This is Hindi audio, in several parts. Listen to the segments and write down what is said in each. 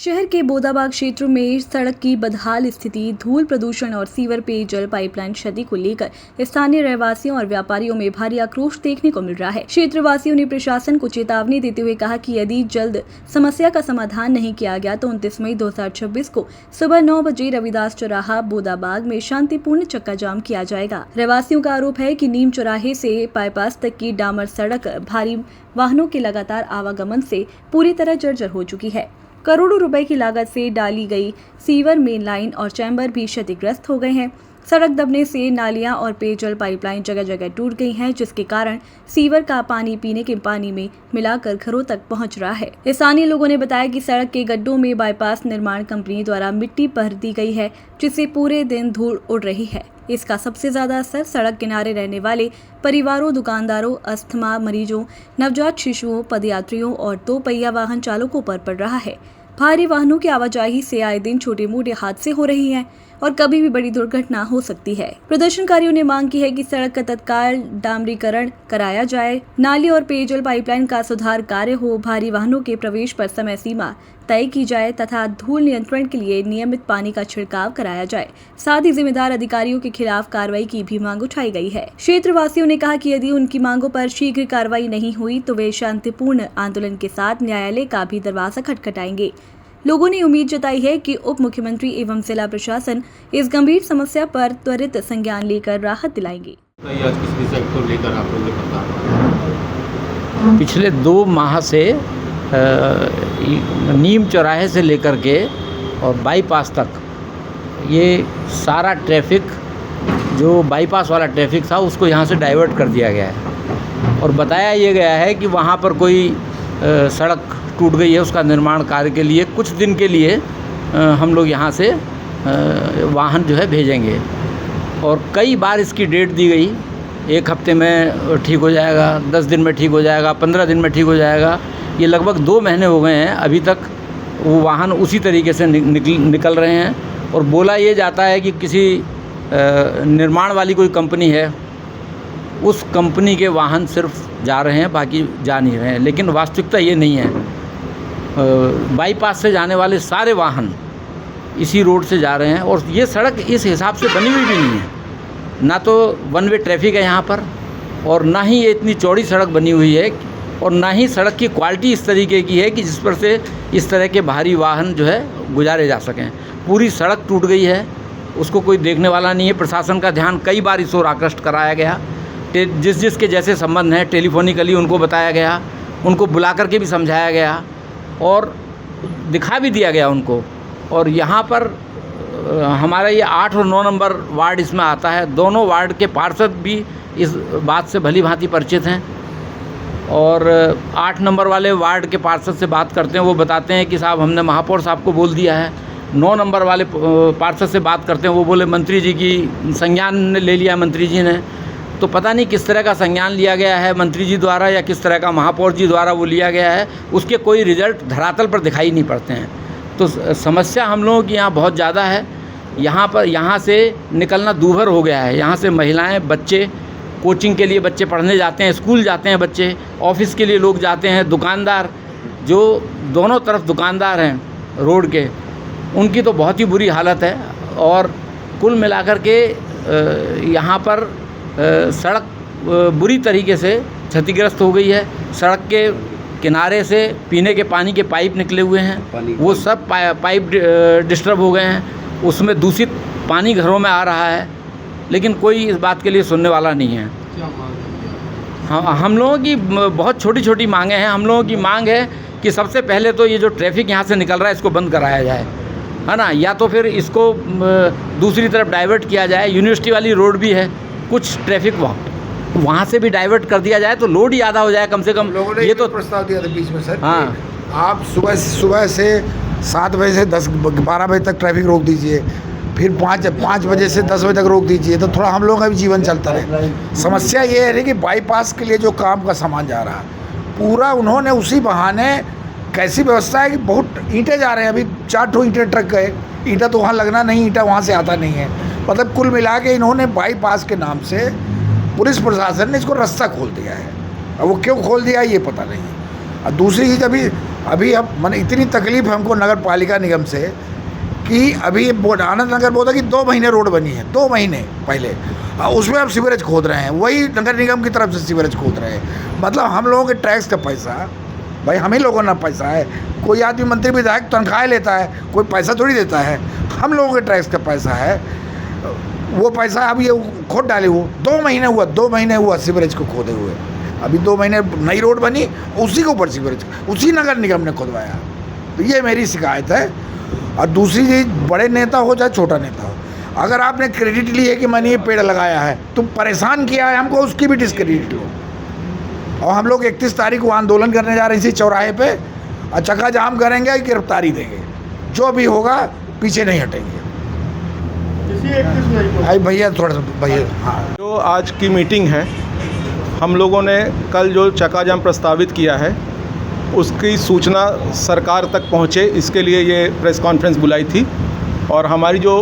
शहर के बोदाबाग क्षेत्र में सड़क की बदहाल स्थिति, धूल प्रदूषण और सीवर पेयजल पाइपलाइन क्षति को लेकर स्थानीय रहवासियों और व्यापारियों में भारी आक्रोश देखने को मिल रहा है। क्षेत्रवासियों ने प्रशासन को चेतावनी देते हुए कहा कि यदि जल्द समस्या का समाधान नहीं किया गया तो 29 मई 2026 को सुबह 9 बजे रविदास चौराहा बोदाबाग में शांतिपूर्ण चक्का जाम किया जाएगा। रहवासियों का आरोप है कि नीम चौराहे से बाईपास तक की डामर सड़क भारी वाहनों के लगातार आवागमन से पूरी तरह जर्जर हो चुकी है। करोड़ों रुपए की लागत से डाली गई सीवर मेन लाइन और चैम्बर भी क्षतिग्रस्त हो गए हैं। सड़क दबने से नालियां और पेयजल पाइपलाइन जगह जगह टूट गई हैं, जिसके कारण सीवर का पानी पीने के पानी में मिलाकर घरों तक पहुंच रहा है। स्थानीय लोगों ने बताया कि सड़क के गड्ढों में बाईपास निर्माण कंपनी द्वारा मिट्टी भर दी गई है, जिससे पूरे दिन धूल उड़ रही है। इसका सबसे ज्यादा असर सड़क किनारे रहने वाले परिवारों, दुकानदारों, अस्थमा मरीजों, नवजात शिशुओं, पदयात्रियों और 2 पहिया वाहन चालकों पर पड़ रहा है। भारी वाहनों की आवाजाही से आए दिन छोटे मोटे हादसे हो रही हैं और कभी भी बड़ी दुर्घटना हो सकती है। प्रदर्शनकारियों ने मांग की है कि सड़क का तत्काल डामरीकरण कराया जाए, नाली और पेयजल पाइपलाइन का सुधार कार्य हो, भारी वाहनों के प्रवेश पर समय सीमा तय की जाए तथा धूल नियंत्रण के लिए नियमित पानी का छिड़काव कराया जाए। साथ ही जिम्मेदार अधिकारियों के खिलाफ कार्रवाई की भी मांग उठाई गई है। क्षेत्रवासियों ने कहा कि यदि उनकी मांगों पर शीघ्र कार्रवाई नहीं हुई तो वे शांतिपूर्ण आंदोलन के साथ न्यायालय का भी दरवाजा खटखटाएंगे। लोगों ने उम्मीद जताई है कि उप मुख्यमंत्री एवं जिला प्रशासन इस गंभीर समस्या पर त्वरित संज्ञान लेकर राहत दिलाएंगे। पिछले 2 माह से नीम चौराहे से लेकर के और बाईपास तक ये सारा ट्रैफिक जो बाईपास वाला ट्रैफिक था उसको यहाँ से डाइवर्ट कर दिया गया है और बताया ये गया है कि वहाँ पर कोई सड़क टूट गई है, उसका निर्माण कार्य के लिए कुछ दिन के लिए हम लोग यहाँ से वाहन जो है भेजेंगे। और कई बार इसकी डेट दी गई, 1 हफ्ते में ठीक हो जाएगा, 10 दिन में ठीक हो जाएगा, 15 दिन में ठीक हो जाएगा। ये लगभग 2 महीने हो गए हैं, अभी तक वो वाहन उसी तरीके से निकल रहे हैं। और बोला ये जाता है कि किसी निर्माण वाली कोई कंपनी है, उस कंपनी के वाहन सिर्फ जा रहे हैं, बाकी जा नहीं रहे हैं। लेकिन वास्तविकता ये नहीं है। बाईपास से जाने वाले सारे वाहन इसी रोड से जा रहे हैं और ये सड़क इस हिसाब से बनी हुई भी नहीं है। ना तो 1 वे ट्रैफिक है यहाँ पर और ना ही ये इतनी चौड़ी सड़क बनी हुई है और ना ही सड़क की क्वालिटी इस तरीके की है कि जिस पर से इस तरह के भारी वाहन जो है गुजारे जा सकें। पूरी सड़क टूट गई है, उसको कोई देखने वाला नहीं है। प्रशासन का ध्यान कई बार इस ओर आकृष्ट कराया गया, जिसके जैसे संबंध हैं टेलीफोनिकली उनको बताया गया, उनको बुला करके भी समझाया गया और दिखा भी दिया गया उनको। और यहाँ पर हमारा ये 8 और 9 नंबर वार्ड इसमें आता है। दोनों वार्ड के पार्षद भी इस बात से भली भांति परिचित हैं और 8 नंबर वाले वार्ड के पार्षद से बात करते हैं, वो बताते हैं कि साहब हमने महापौर साहब को बोल दिया है। 9 नंबर वाले पार्षद से बात करते हैं, वो बोले मंत्री जी की संज्ञान ले लिया मंत्री जी ने। तो पता नहीं किस तरह का संज्ञान लिया गया है मंत्री जी द्वारा या किस तरह का महापौर जी द्वारा वो लिया गया है, उसके कोई रिजल्ट धरातल पर दिखाई नहीं पड़ते हैं। तो समस्या हम लोगों की यहाँ बहुत ज़्यादा है। यहाँ से निकलना दूभर हो गया है। यहाँ से महिलाएं, बच्चे, कोचिंग के लिए बच्चे पढ़ने जाते हैं, स्कूल जाते हैं बच्चे, ऑफिस के लिए लोग जाते हैं, दुकानदार जो दोनों तरफ दुकानदार हैं रोड के, उनकी तो बहुत ही बुरी हालत है। और कुल मिलाकर के यहाँ पर सड़क बुरी तरीके से क्षतिग्रस्त हो गई है। सड़क के किनारे से पीने के पानी के पाइप निकले हुए हैं, वो सब पाइप डिस्टर्ब हो गए हैं, उसमें दूषित पानी घरों में आ रहा है, लेकिन कोई इस बात के लिए सुनने वाला नहीं है। हाँ, हम लोगों की बहुत छोटी छोटी मांगें हैं। हम लोगों की मांग है कि सबसे पहले तो ये जो ट्रैफिक यहाँ से निकल रहा है इसको बंद कराया जाए, है ना, या तो फिर इसको दूसरी तरफ डाइवर्ट किया जाए। यूनिवर्सिटी वाली रोड भी है, कुछ ट्रैफिक वहाँ से भी डाइवर्ट कर दिया जाए तो लोड ही आधा हो जाए कम से कम। लोगों ये तो प्रस्ताव दिया था बीच में सर। हाँ, आप सुबह से 7 बजे से 12 बजे तक ट्रैफिक रोक दीजिए, फिर 5 बजे से 10 बजे तक रोक दीजिए, तो थोड़ा हम लोगों का भी जीवन चलता रहे। समस्या ये है कि बाईपास के लिए जो काम का सामान जा रहा है पूरा उन्होंने उसी बहाने कैसी व्यवस्था है कि बहुत ईंटें जा रहे हैं। अभी 4 ठो ईंटें ट्रक गए, ईंटा तो वहाँ लगना नहीं, ईंटा वहाँ से आता नहीं है। मतलब कुल मिला के इन्होंने बाईपास के नाम से पुलिस प्रशासन ने इसको रास्ता खोल दिया है। अब वो क्यों खोल दिया है ये पता नहीं। और दूसरी चीज़, अभी अभी अब मैंने इतनी तकलीफ हमको नगर पालिका निगम से कि अभी आनंद नगर बोला कि 2 महीने रोड बनी है, 2 महीने पहले, उसमें अब सीवरेज खोद रहे हैं, वही नगर निगम की तरफ से सीवरेज खोद रहे हैं। मतलब हम लोगों के टैक्स का पैसा, भाई हम ही लोगों का पैसा है। कोई आदमी मंत्री विधायक तनख्वाह लेता है, कोई पैसा थोड़ी देता है, हम लोगों के टैक्स का पैसा है। वो पैसा अब ये खोद डाले, वो 2 महीने हुआ सीवरेज को खोदे हुए। अभी 2 महीने नई रोड बनी, उसी के ऊपर सीवरेज उसी नगर निगम ने खोदवाया। तो ये मेरी शिकायत है। और दूसरी चीज़, बड़े नेता हो चाहे छोटा नेता हो, अगर आपने क्रेडिट ली है कि मैंने ये पेड़ लगाया है, तो परेशान किया है हमको, उसकी भी डिस्क्रेडिट लो। और हम लोग 31 तारीख को आंदोलन करने जा रहे हैं इसी चौराहे पे, और चक्का जाम करेंगे, गिरफ्तारी देंगे, जो भी होगा पीछे नहीं हटेंगे। भाई भैया थोड़ा सा भैया, हाँ, जो आज की मीटिंग है, हम लोगों ने कल जो चक्का जाम प्रस्तावित किया है उसकी सूचना सरकार तक पहुँचे, इसके लिए ये प्रेस कॉन्फ्रेंस बुलाई थी। और हमारी जो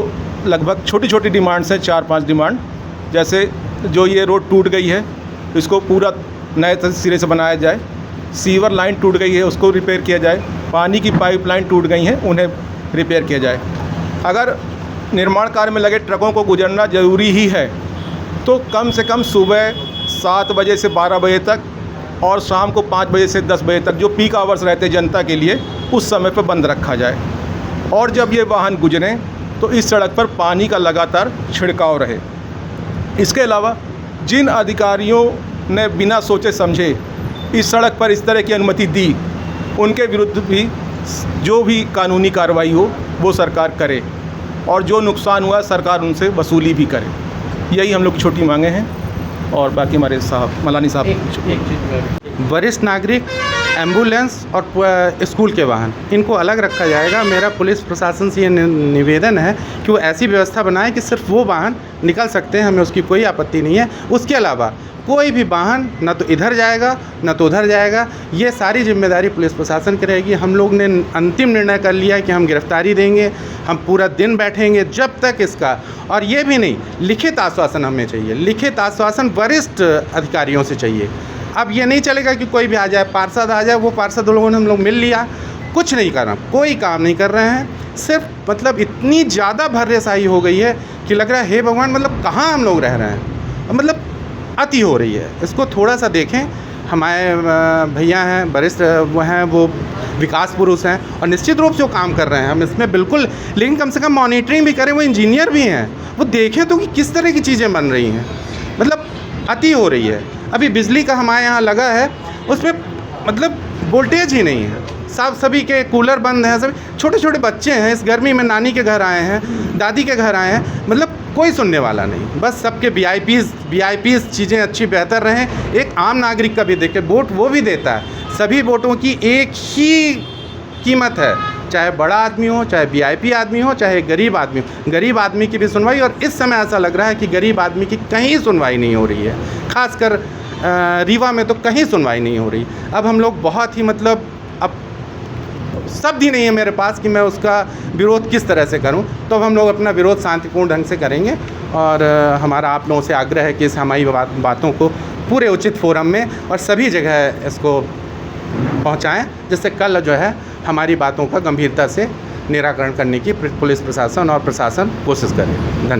लगभग छोटी छोटी डिमांड्स हैं, 4-5 डिमांड, जैसे जो ये रोड टूट गई है इसको पूरा नए सिरे से बनाया जाए, सीवर लाइन टूट गई है उसको रिपेयर किया जाए, पानी की पाइपलाइन टूट गई हैं उन्हें रिपेयर किया जाए। अगर निर्माण कार्य में लगे ट्रकों को गुजरना ज़रूरी ही है तो कम से कम सुबह 7 बजे से 12 बजे तक और शाम को 5 बजे से 10 बजे तक, जो पीक आवर्स रहते हैं जनता के लिए, उस समय पर बंद रखा जाए। और जब ये वाहन गुजरें तो इस सड़क पर पानी का लगातार छिड़काव रहे। इसके अलावा जिन अधिकारियों ने बिना सोचे समझे इस सड़क पर इस तरह की अनुमति दी, उनके विरुद्ध भी जो भी कानूनी कार्रवाई हो वो सरकार करे, और जो नुकसान हुआ सरकार उनसे वसूली भी करे। यही हम लोग छोटी मांगे हैं। और बाकी हमारे साहब मलानी साहब, वरिष्ठ नागरिक, एम्बुलेंस और स्कूल के वाहन, इनको अलग रखा जाएगा। मेरा पुलिस प्रशासन से ये निवेदन है कि वो ऐसी व्यवस्था बनाए कि सिर्फ वो वाहन निकल सकते हैं, हमें उसकी कोई आपत्ति नहीं है। उसके अलावा कोई भी वाहन ना तो इधर जाएगा ना तो उधर जाएगा, ये सारी जिम्मेदारी पुलिस प्रशासन की रहेगी। हम लोग ने अंतिम निर्णय कर लिया है कि हम गिरफ्तारी देंगे, हम पूरा दिन बैठेंगे जब तक इसका, और ये भी नहीं, लिखित आश्वासन हमें चाहिए, लिखित आश्वासन वरिष्ठ अधिकारियों से चाहिए। अब ये नहीं चलेगा कि कोई भी आ जाए, पार्षद आ जाए, वो पार्षद लोगों ने हम लोग मिल लिया, कुछ नहीं कर रहा, कोई काम नहीं कर रहे हैं। सिर्फ मतलब इतनी ज़्यादा भर्रेसाई हो गई है कि लग रहा है हे भगवान, मतलब कहाँ हम लोग रह रहे हैं, मतलब अति हो रही है। इसको थोड़ा सा देखें। हमारे भैया हैं, वरिष्ठ वो हैं, वो विकास पुरुष हैं और निश्चित रूप से वो काम कर रहे हैं, हम इसमें बिल्कुल, लेकिन कम से कम मॉनिटरिंग भी करें। वो इंजीनियर भी हैं, वो देखें तो कि किस तरह की चीज़ें बन रही हैं, मतलब अति हो रही है। अभी बिजली का हमारे यहाँ लगा है, उसमें मतलब वोल्टेज ही नहीं है, सभी के कूलर बंद हैं, सभी छोटे छोटे बच्चे हैं, इस गर्मी में नानी के घर आए हैं, दादी के घर आए हैं, मतलब कोई सुनने वाला नहीं। बस सबके वीआईपीज़ चीज़ें अच्छी बेहतर रहें। एक आम नागरिक का भी देखे, वोट वो भी देता है, सभी वोटों की एक ही कीमत है, चाहे बड़ा आदमी हो, चाहे वीआईपी आदमी हो, चाहे गरीब आदमी हो। गरीब आदमी की भी सुनवाई, और इस समय ऐसा लग रहा है कि गरीब आदमी की कहीं सुनवाई नहीं हो रही है, खासकर रीवा में तो कहीं सुनवाई नहीं हो रही। अब हम लोग बहुत ही मतलब, अब शब्द ही नहीं है मेरे पास कि मैं उसका विरोध किस तरह से करूं, तो अब हम लोग अपना विरोध शांतिपूर्ण ढंग से करेंगे। और हमारा आप लोगों से आग्रह है कि इस हमारी बातों को पूरे उचित फोरम में और सभी जगह इसको पहुंचाएं, जिससे कल जो है हमारी बातों का गंभीरता से निराकरण करने की पुलिस प्रशासन और प्रशासन कोशिश करे। धन्यवाद।